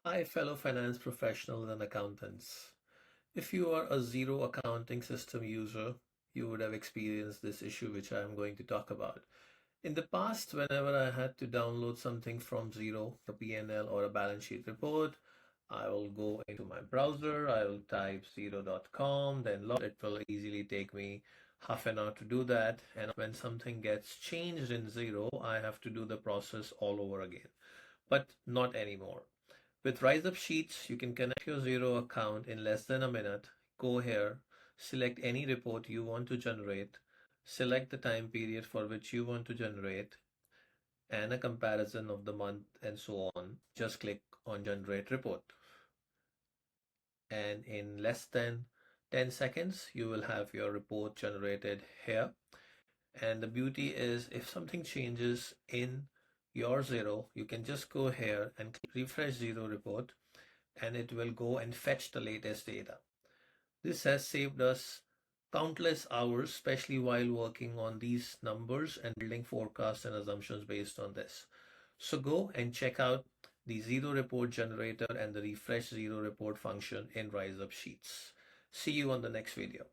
Hi, fellow finance professionals and accountants. If you are a Xero accounting system user, you would have experienced this issue which I am going to talk about. In the past, whenever I had to download something from Xero, a P&L or a balance sheet report, I will go into my browser, I will type xero.com, then log. It will easily take me half an hour to do that. And when something gets changed in Xero, I have to do the process all over again. But not anymore. With RyzUp Sheets, you can connect your Xero account in less than a minute. Go here, select any report you want to generate, select the time period for which you want to generate, and a comparison of the month and so on. Just click on Generate Report. And in less than 10 seconds, you will have your report generated here. And the beauty is, if something changes in your Xero, you can just go here and refresh Xero report and it will go and fetch the latest data. This has saved us countless hours, especially while working on these numbers and building forecasts and assumptions based on this. So go and check out the Xero Report Generator and the Refresh Xero Report function in RyzUp Sheets. See you on the next video.